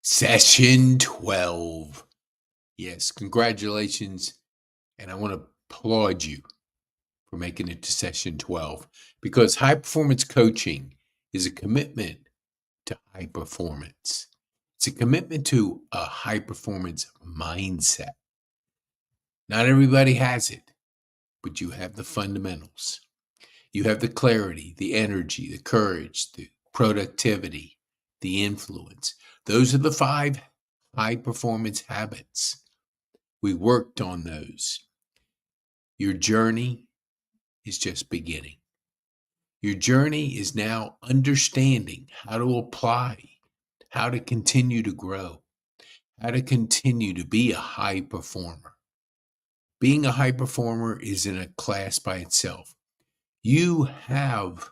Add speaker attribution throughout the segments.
Speaker 1: Session 12. Yes, congratulations. And I want to applaud you for making it to session 12 because high performance coaching is a commitment to high performance. It's a commitment to a high performance mindset. Not everybody has it, but you have the fundamentals. You have the clarity, the energy, the courage, the productivity, the influence. Those are the 5 high performance habits. We worked on those. Your journey is just beginning. Your journey is now understanding how to apply, how to continue to grow, how to continue to be a high performer. Being a high performer is in a class by itself. You have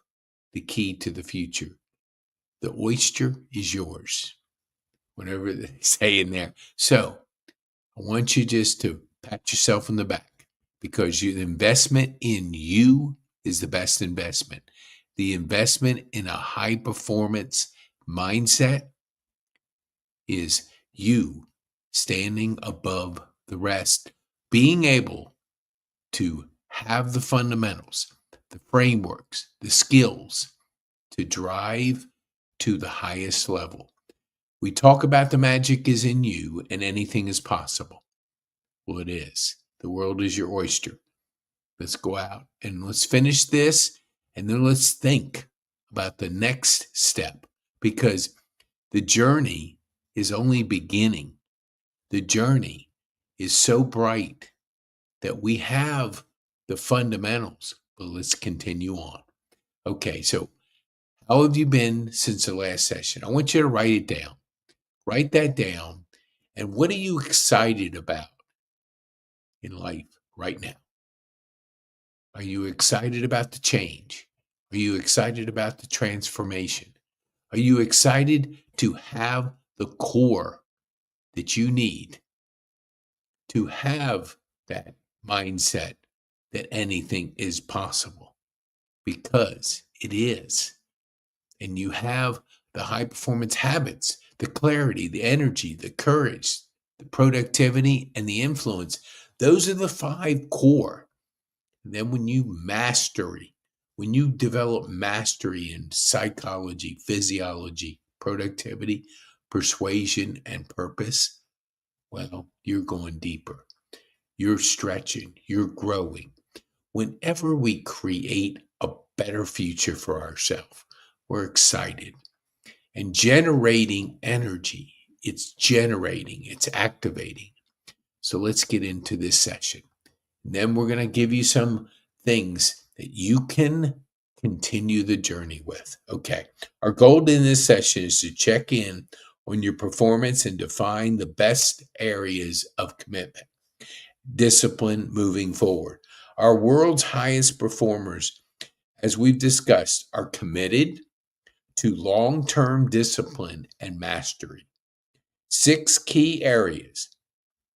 Speaker 1: the key to the future. The oyster is yours, whatever they say in there. So I want you just to pat yourself on the back because the investment in you is the best investment. The investment in a high performance mindset is you standing above the rest, being able to have the fundamentals, the frameworks, the skills to drive to the highest level. We talk about the magic is in you and anything is possible. Well, it is. The world is your oyster. Let's go out and let's finish this and then let's think about the next step because the journey is only beginning. The journey is so bright that we have the fundamentals, but let's continue on. Okay, so how have you been since the last session? I want you to write it down. Write that down. And what are you excited about in life right now? Are you excited about the change? Are you excited about the transformation? Are you excited to have the core that you need to have that mindset that anything is possible? Because it is. And you have the high performance habits, the clarity, the energy, the courage, the productivity, and the influence. Those are the 5 core. And then when you develop mastery in psychology, physiology, productivity, persuasion, and purpose, well, you're going deeper. You're stretching, you're growing. Whenever we create a better future for ourselves, we're excited. And generating energy, it's activating. So let's get into this session. And then we're going to give you some things that you can continue the journey with. Okay. Our goal in this session is to check in on your performance and define the best areas of commitment, discipline moving forward. Our world's highest performers, as we've discussed, are committed to long-term discipline and mastery. 6 key areas: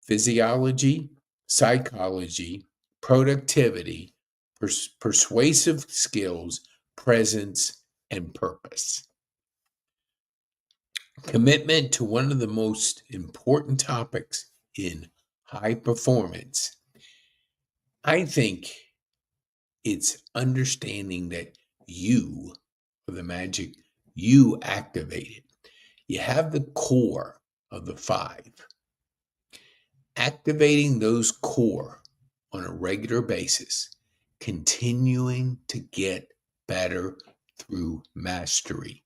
Speaker 1: physiology, psychology, productivity, persuasive skills, presence, and purpose. Commitment to one of the most important topics in high performance. I think it's understanding that you are the magic, you activate it. You have the core of the 5. Activating those core on a regular basis, continuing to get better through mastery,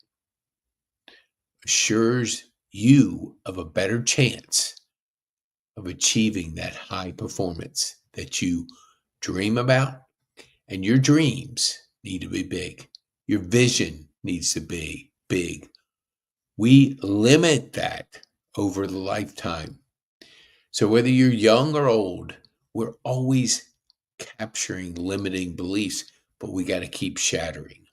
Speaker 1: assures you of a better chance of achieving that high performance that you dream about. And your dreams need to be big. Your vision needs to be big. We limit that over the lifetime. So whether you're young or old, we're alwaez capturing limiting beliefs, but we got to keep shattering.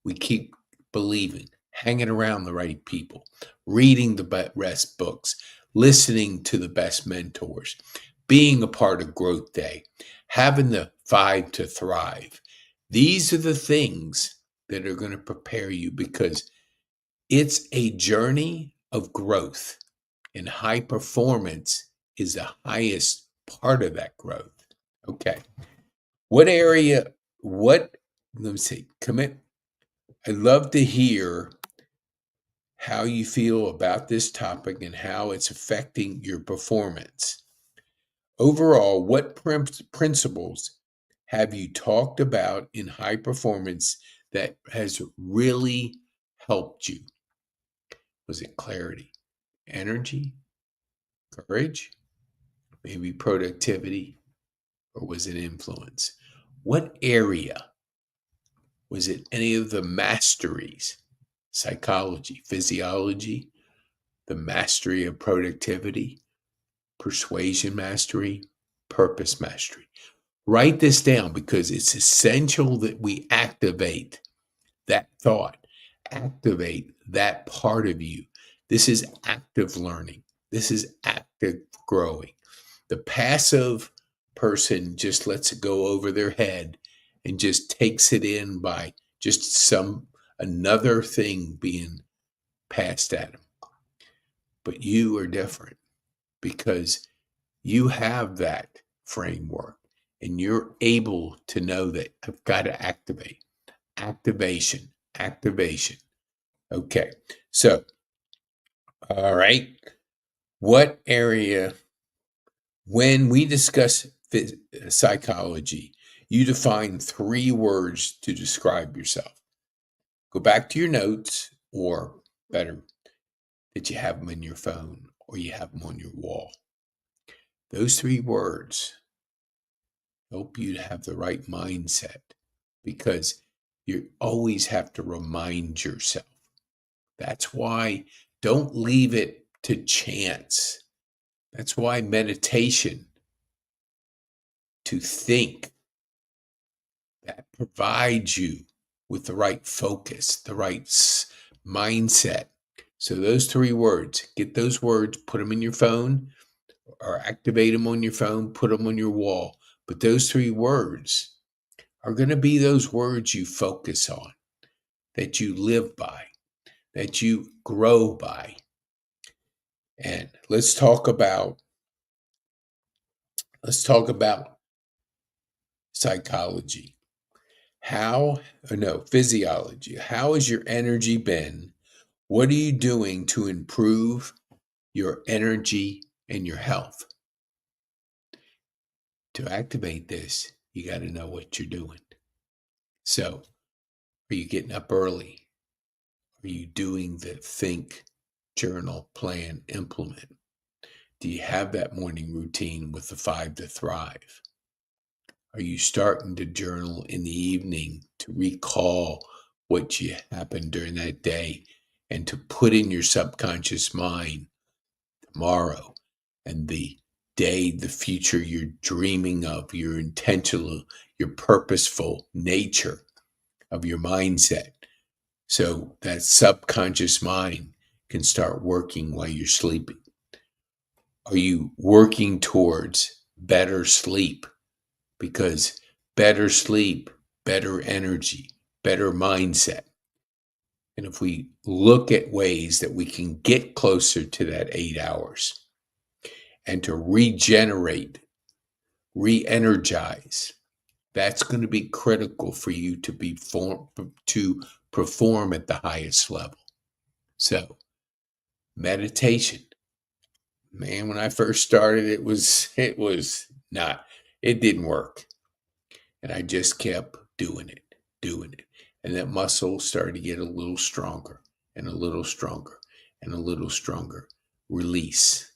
Speaker 1: We keep believing, hanging around the right people, reading the best books, listening to the best mentors, being a part of Growth Day, having the 5 to thrive. These are the things that are going to prepare you because it's a journey of growth. And high performance is the highest part of that growth. Okay. What area, what, let me see, commit. I'd love to hear how you feel about this topic and how it's affecting your performance. Overall, what principles have you talked about in high performance that has really helped you? Was it clarity, energy, courage, maybe productivity, or was it influence? What area? Was it any of the masteries? Psychology, physiology, the mastery of productivity, persuasion mastery, purpose mastery. Write this down because it's essential that we activate that thought, activate that part of you. This is active learning. This is active growing. The passive person just lets it go over their head and just takes it in by just another thing being passed at them. But you are different because you have that framework and you're able to know that I've got to activate. Activation. Okay. So, all right. What area, when we discuss psychology, you define 3 words to describe yourself. Go back to your notes, or better, that you have them in your phone or you have them on your wall. Those 3 words help you to have the right mindset because you always have to remind yourself. That's why don't leave it to chance. That's why meditation, to think, that provides you with the right focus, the right mindset. So those 3 words, get those words, put them in your phone or activate them on your phone, put them on your wall. But those 3 words are going to be those words you focus on, that you live by, that you grow by. And let's talk about psychology. Physiology. How has your energy been? What are you doing to improve your energy and your health? To activate this, you got to know what you're doing. So, are you getting up early? Are you doing the think, journal, plan, implement? Do you have that morning routine with the 5 to thrive? Are you starting to journal in the evening to recall what happened during that day and to put in your subconscious mind tomorrow and the day, the future you're dreaming of, your intentional, your purposeful nature of your mindset? So that subconscious mind can start working while you're sleeping. Are you working towards better sleep? Because better sleep, better energy, better mindset. And if we look at ways that we can get closer to that 8 hours and to regenerate, re-energize, that's going to be critical for you to perform at the highest level. So, meditation. Man, when I first started, it didn't work. And I just kept doing it. And that muscle started to get a little stronger and a little stronger and a little stronger. Release.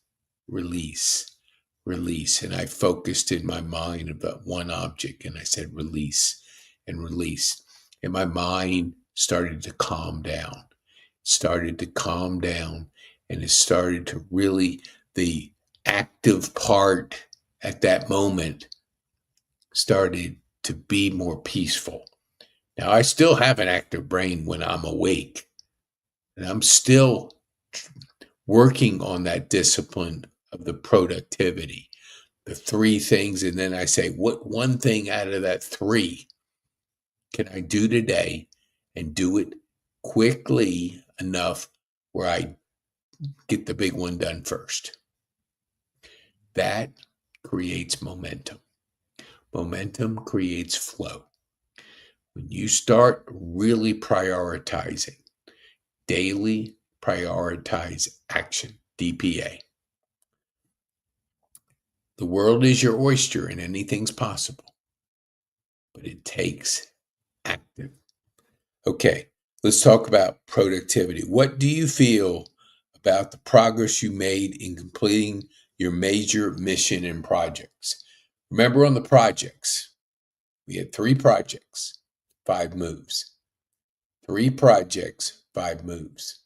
Speaker 1: And I focused in my mind about one object and I said, release and release. And my mind started to calm down. And it started to really, the active part at that moment started to be more peaceful. Now, I still have an active brain when I'm awake, and I'm still working on that discipline of the productivity, the 3 things. And then I say, what one thing out of that 3 can I do today and do it quickly enough where I get the big one done first. That creates momentum. Momentum creates flow. When you start really prioritizing, daily prioritize action, DPA. The world is your oyster and anything's possible, but it takes active. Okay, let's talk about productivity. What do you feel about the progress you made in completing your major mission and projects? Remember on the projects, we had 3 projects, 5 moves. 3 projects, 5 moves.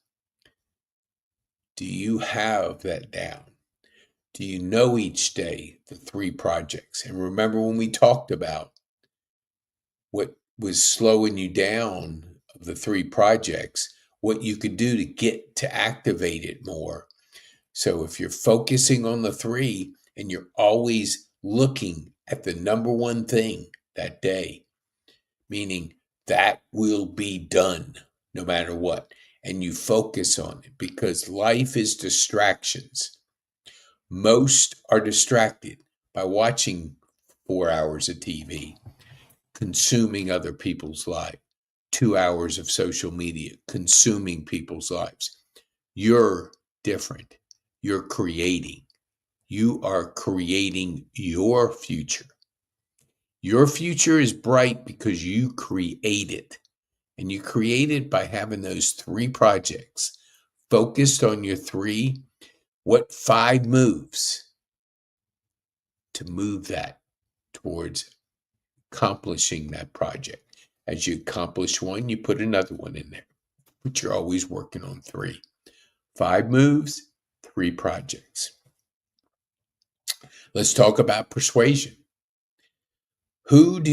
Speaker 1: Do you have that down? Do you know each day the 3 projects? And remember when we talked about what was slowing you down of the 3 projects, what you could do to get to activate it more. So if you're focusing on the 3 and you're always looking at the number one thing that day, meaning that will be done no matter what, and you focus on it, because life is distractions. Most are distracted by watching 4 hours of TV, consuming other people's lives, 2 hours of social media, consuming people's lives. You're different. You're creating. You are creating your future. Your future is bright because you create it. And you create it by having those 3 projects focused on your 3. What 5 moves to move that towards accomplishing that project? As you accomplish one, you put another one in there, but you're always working on 3. 5 moves, 3 projects. Let's talk about persuasion. Who do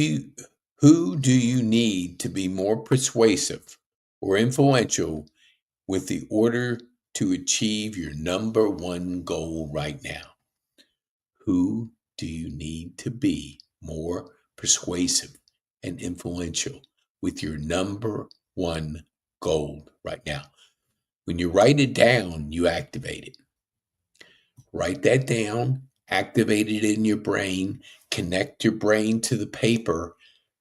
Speaker 1: you need to be more persuasive or influential with the order to achieve your number one goal right now? Who do you need to be more persuasive and influential with your number one goal right now? When you write it down, you activate it. Write that down, activate it in your brain, connect your brain to the paper.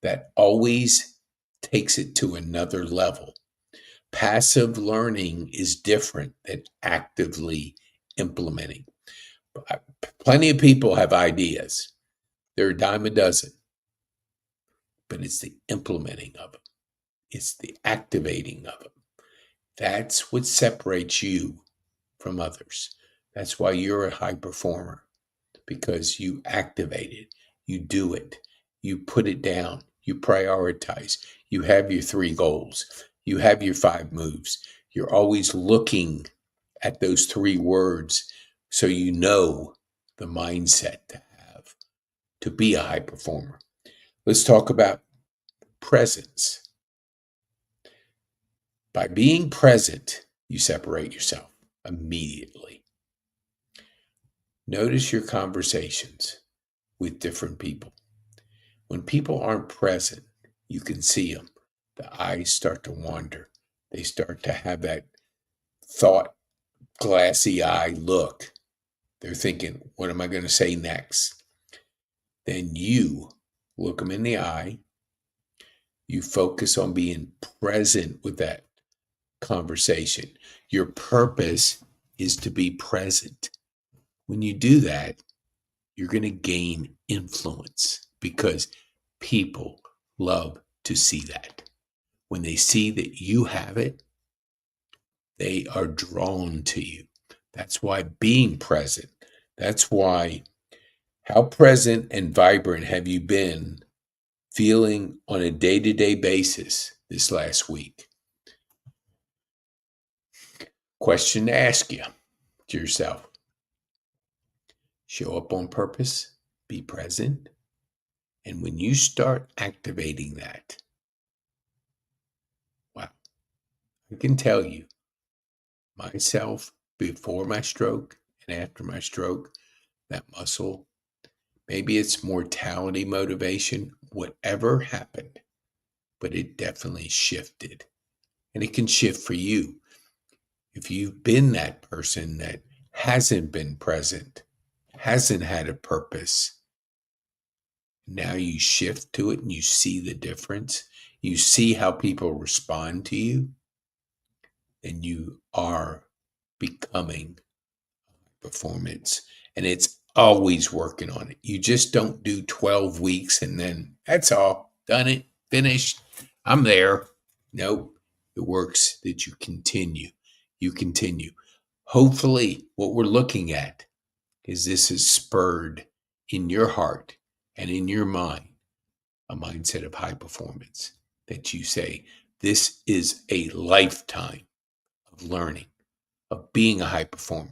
Speaker 1: That always takes it to another level. Passive learning is different than actively implementing. Plenty of people have ideas. They're a dime a dozen. But it's the implementing of them. It's the activating of them. That's what separates you from others. That's why you're a high performer, because you activate it, you do it, you put it down, you prioritize, you have your 3 goals, you have your 5 moves. You're always looking at those 3 words so you know the mindset to have to be a high performer. Let's talk about presence. By being present, you separate yourself immediately. Notice your conversations with different people. When people aren't present, you can see them. The eyes start to wander. They start to have that thought, glassy eye look. They're thinking, what am I going to say next? Then you look them in the eye. You focus on being present with that conversation. Your purpose is to be present. When you do that, you're going to gain influence, because people love to see that. When they see that you have it, they are drawn to you. That's why being present. That's why, how present and vibrant have you been feeling on a day-to-day basis this last week? Question to ask you to yourself. Show up on purpose, be present, and when you start activating that, wow, I can tell you, myself, before my stroke and after my stroke, that muscle, maybe it's mortality motivation, whatever happened, but it definitely shifted. And it can shift for you. If you've been that person that hasn't been present, hasn't had a purpose, now you shift to it and you see the difference. You see how people respond to you, and you are becoming performance. And it's always working on it. You just don't do 12 weeks and then that's all, done it, finished, I'm there. Nope. It works that you continue. You continue. Hopefully, what we're looking at is this is spurred in your heart and in your mind a mindset of high performance, that you say, this is a lifetime of learning, of being a high performer,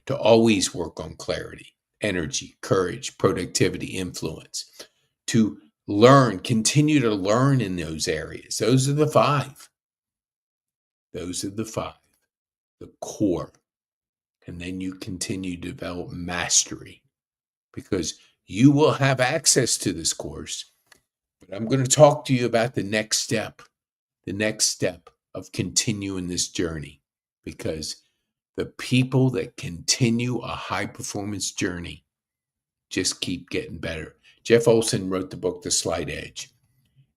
Speaker 1: to always work on clarity, energy, courage, productivity, influence, to learn, continue to learn in those areas. Those are the five. Those are the five, the core. And then you continue to develop mastery, because you will have access to this course. But I'm going to talk to you about the next step of continuing this journey, because the people that continue a high performance journey just keep getting better. Jeff Olson wrote the book, The Slight Edge.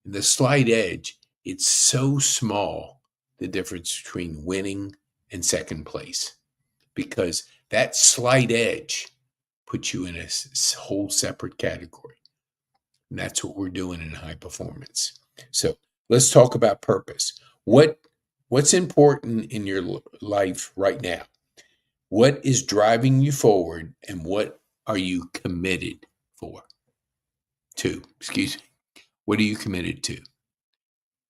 Speaker 1: And the slight edge, it's so small, the difference between winning and second place, because that slight edge puts you in a whole separate category. And that's what we're doing in high performance. So let's talk about purpose. What's important in your life right now? What is driving you forward, and what are you committed to? Excuse me. What are you committed to?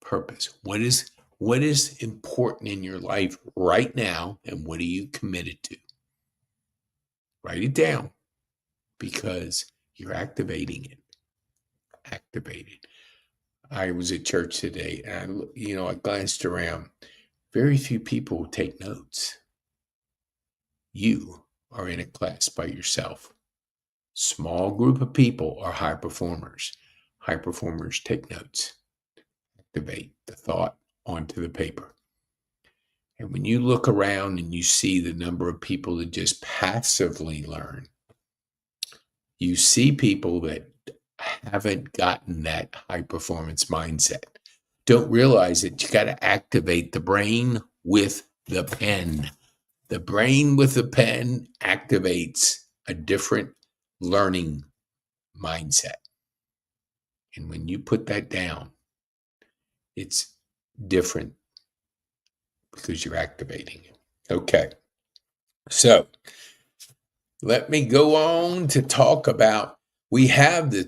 Speaker 1: Purpose. What is important in your life right now, and what are you committed to? Write it down, because you're activating it. Activate it. I was at church today, and I glanced around. Very few people take notes. You are in a class by yourself. Small group of people are high performers. High performers take notes. Activate the thought onto the paper. And when you look around and you see the number of people that just passively learn, you see people that haven't gotten that high performance mindset. Don't realize that you got to activate the brain with the pen. The brain with the pen activates a different learning mindset. And when you put that down, it's different, because you're activating it. Okay. So let me go on to talk about, we have the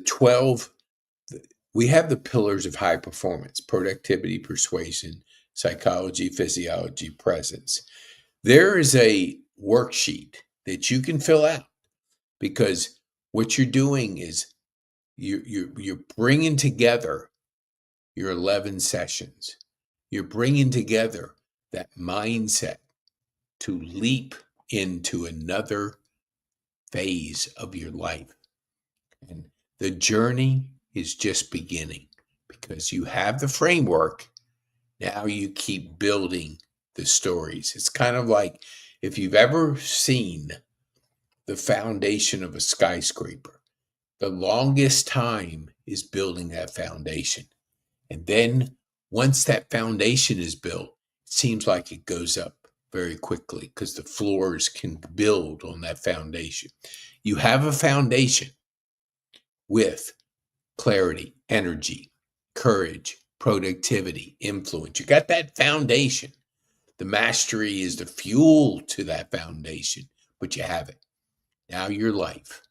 Speaker 1: pillars of high performance: productivity, persuasion, psychology, physiology, presence. There is a worksheet that you can fill out, because what you're doing is you're bringing together your 11 sessions. You're bringing together that mindset to leap into another phase of your life. And the journey is just beginning, because you have the framework. Now you keep building the stories. It's kind of like if you've ever seen the foundation of a skyscraper, the longest time is building that foundation. And then once that foundation is built, it seems like it goes up very quickly, because the floors can build on that foundation. You have a foundation with clarity, energy, courage, productivity, influence. You got that foundation. The mastery is the fuel to that foundation, but you have it. Now your life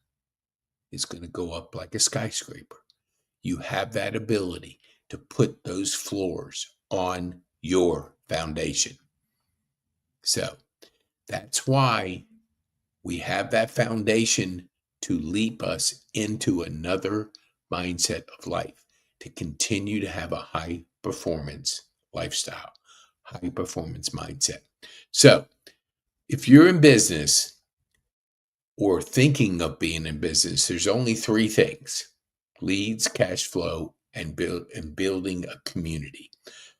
Speaker 1: is going to go up like a skyscraper. You have that ability to put those floors on your foundation. So that's why we have that foundation, to leap us into another mindset of life, to continue to have a high performance lifestyle, high performance mindset. So if you're in business or thinking of being in business, there's only three things: leads, cash flow, and building a community.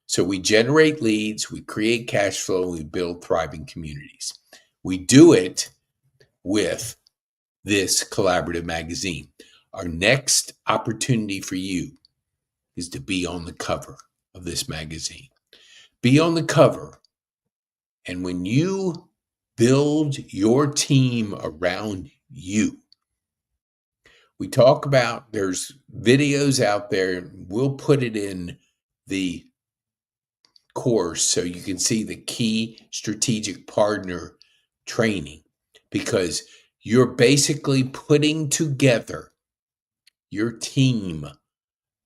Speaker 1: So we generate leads, we create cash flow, and we build thriving communities. We do it with this collaborative magazine. Our next opportunity for you is to be on the cover of this magazine. Be on the cover. And when you build your team around you, we talk about, there's videos out there. We'll put it in the course so you can see the key strategic partner training, because you're basically putting together your team,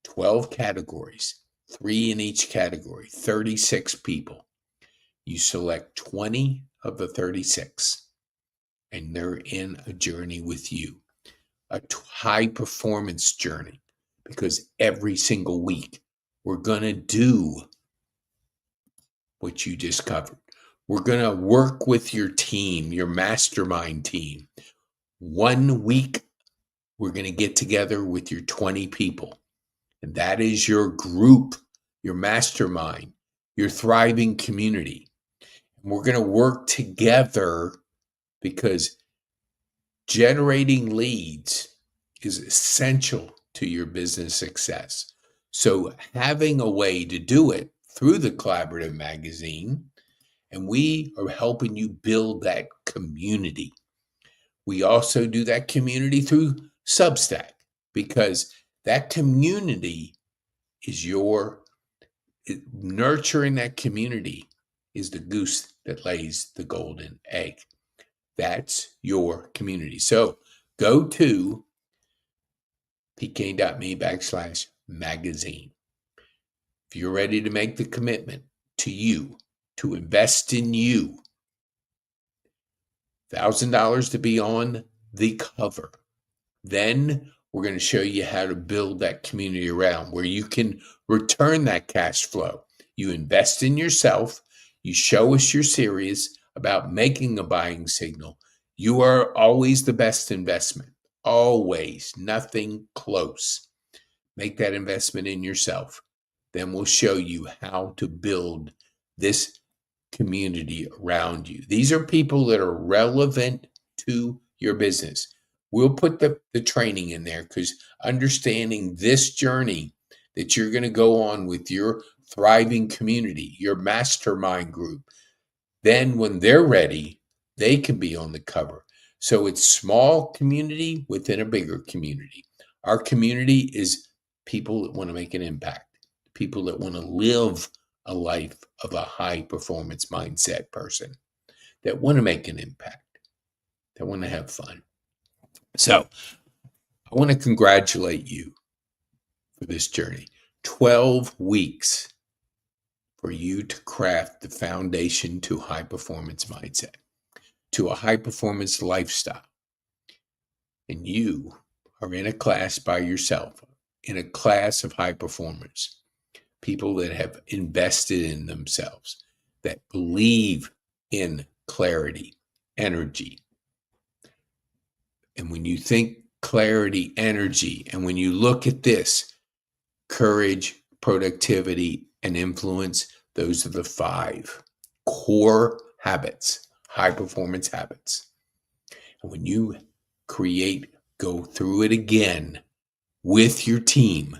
Speaker 1: 12 categories, 3 in each category, 36 people. You select 20 of the 36, and they're in a journey with you, a high performance journey, because every single week we're going to do what you just covered. We're going to work with your team, your mastermind team. 1 week, we're going to get together with your 20 people. And that is your group, your mastermind, your thriving community. And we're going to work together, because generating leads is essential to your business success. So having a way to do it through the collaborative magazine, and we are helping you build that community. We also do that community through Substack, because that community is nurturing that community is the goose that lays the golden egg. That's your community. So go to pk.me/magazine. If you're ready to make the commitment to you, to invest in you, $1,000 to be on the cover. Then we're going to show you how to build that community around where you can return that cash flow. You invest in yourself. You show us you're serious about making a buying signal. You are always the best investment. Always. Nothing close. Make that investment in yourself. Then we'll show you how to build this community around you. These are people that are relevant to your business. We'll put the training in there, because understanding this journey that you're going to go on with your thriving community, your mastermind group, then when they're ready, they can be on the cover. So it's small community within a bigger community. Our community is people that want to make an impact, people that want to live a life of a high performance mindset person, that want to make an impact, that want to have fun. So I want to congratulate you for this journey. 12 weeks for you to craft the foundation to high performance mindset, to a high performance lifestyle. And you are in a class by yourself, in a class of high performers, people that have invested in themselves, that believe in clarity, energy. And when you think clarity, energy, and when you look at this, courage, productivity, and influence, those are the 5 core habits, high performance habits. And when you go through it again with your team,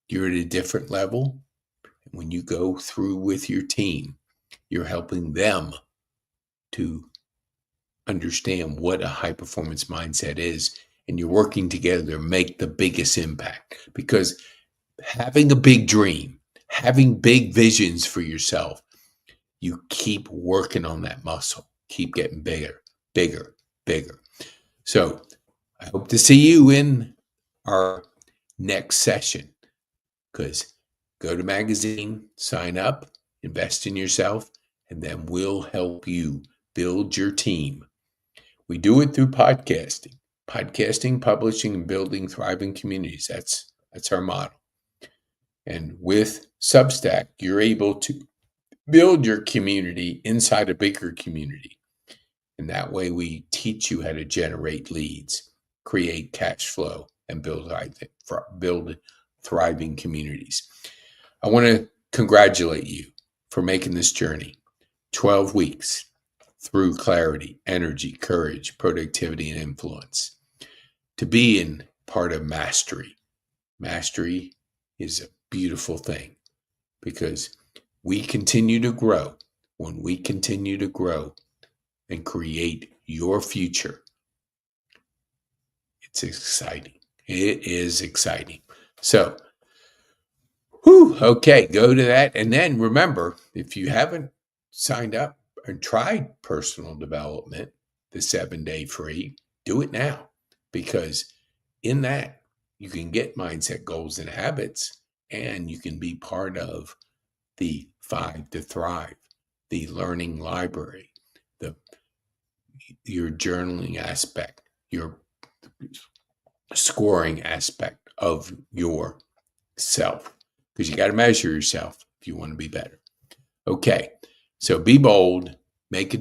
Speaker 1: you're at a different level. And when you go through with your team, you're helping them to understand what a high performance mindset is. And you're working together to make the biggest impact, because having a big dream, having big visions for yourself, you keep working on that muscle, keep getting bigger, bigger, bigger. So I hope to see you in our next session, because go to magazine, sign up, invest in yourself, and then we'll help you build your team. We do it through podcasting, publishing, and building thriving communities. That's our model. And with Substack, you're able to build your community inside a bigger community. And that way we teach you how to generate leads, create cash flow, and build thriving communities. I want to congratulate you for making this journey 12 weeks through clarity, energy, courage, productivity, and influence to be in part of mastery. Mastery is a beautiful thing because we continue to grow. When we continue to grow and create your future, it's exciting. It is exciting. So, okay, go to that. And then remember, if you haven't signed up and tried personal development, the 7-day free, do it now. Because in that, you can get mindset goals and habits, and you can be part of the 5 to Thrive, the learning library, your journaling aspect, your scoring aspect of yourself. Because you got to measure yourself if you want to be better. Okay, so be bold, make a